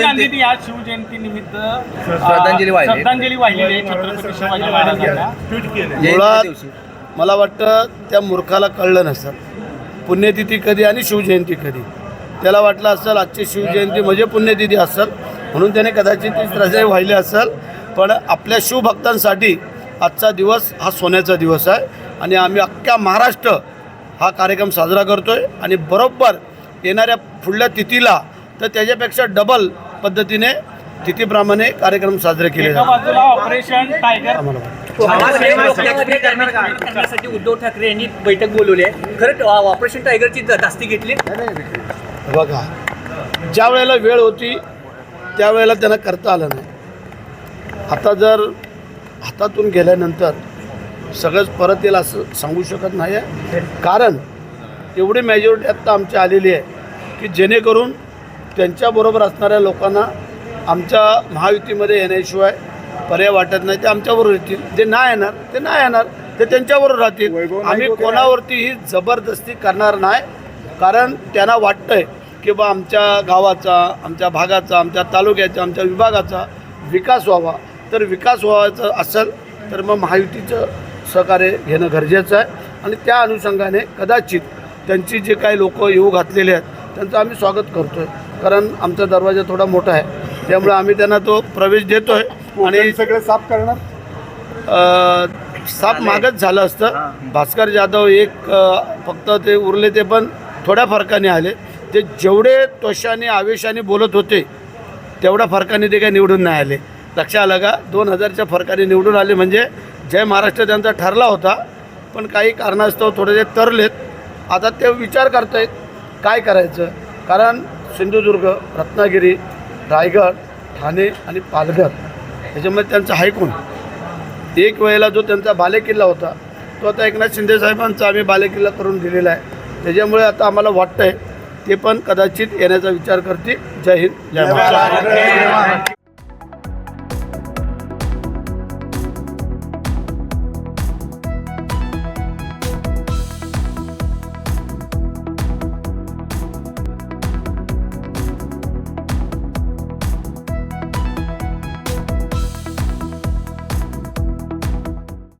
गांधी या शिवजयंतीनिमित्त श्रद्धांजली वाहिली आहे छत्रपती शिवाजी महाराजांना. मुळात मला वाटतं त्या मूर्खाला कळलं नसेल पुण्यतिथी कधी आणि शिवजयंती कधी. त्याला वाटलं असेल आजची शिवजयंती म्हणजे पुण्यतिथी असेल म्हणून त्याने कदाचित ती श्रद्धांजली वाहिली असेल. पण आपल्या शिवभक्तांसाठी आजचा दिवस हा सोन्याचा दिवस आहे आणि आम्ही अख्ख्या महाराष्ट्र हा कार्यक्रम साजरा करतो आहे. आणि बरोबर येणाऱ्या पुढल्या तिथीला तर त्याच्यापेक्षा डबल पद्धतीने तिथीप्रमाणे कार्यक्रम साजरे केले एका जातात. बाजूला ऑपरेशन टायगर करण्यासाठी उद्धव ठाकरे यांनी बैठक बोलवली आहे. खरं ऑपरेशन टायगरची दास्ती घेतली. बघा ज्या वेळेला वेळ होती त्यावेळेला त्यांना करता आलं नाही. आता जर हातातून गेल्यानंतर सगळंच परत येईल असं सांगू शकत नाही आहे. कारण एवढी मेजॉरिटी आत्ता आमची आलेली आहे की जेणेकरून त्यांच्याबरोबर असणाऱ्या लोकांना आमच्या महायुतीमध्ये येण्याशिवाय पर्याय वाटत नाही. ते आमच्याबरोबर येतील. जे नाही येणार ते नाही येणार, ते त्यांच्याबरोबर राहतील. आम्ही कोणावरतीही जबरदस्ती करणार नाही. कारण त्यांना वाटतं आहे की बा आमच्या गावाचा, आमच्या भागाचा, आमच्या तालुक्याचा, आमच्या विभागाचा विकास व्हावा. तर विकास व्हायचा असेल तर मग महायुतीचं सहकार्य घेणं गरजेचं आहे. आणि त्या अनुषंगाने कदाचित त्यांची जे काही लोक येऊ घातलेले आहेत त्यांचं आम्ही स्वागत करतो आहे. कारण आमचा दरवाजा थोडा मोठा आहे त्यामुळे आम्ही त्यांना तो प्रवेश देतो आहे. आणि सगळं साफ करणार. साप मागच झालं असतं. भास्कर जाधव एक फक्त ते उरले, ते पण थोड्या फरकाने आले. ते जेवढे त्वशाने आवेशाने बोलत होते तेवढ्या फरकाने ते काही निवडून नाही आले. लक्षात आलं का? 2000च्या फरकाने निवडून आले म्हणजे जय महाराष्ट्र त्यांचा ठरला होता. पण काही कारणास्तव थोडेसे तरलेत. आता ते विचार करत आहेत काय करायचं. कारण सिंधुदुर्ग, रत्नागिरी, रायगड, ठाणे आणि पालघर याच्यामध्ये त्यांचं हायकून एक वेळेला जो त्यांचा बालेकिल्ला होता तो आता एकनाथ शिंदे साहेबांचा आम्ही बालेकिल्ला करून दिलेला आहे. त्याच्यामुळे आता आम्हाला वाटतं आहे ते पण कदाचित येण्याचा विचार करतील. जय हिंद, जय महाराष्ट्र.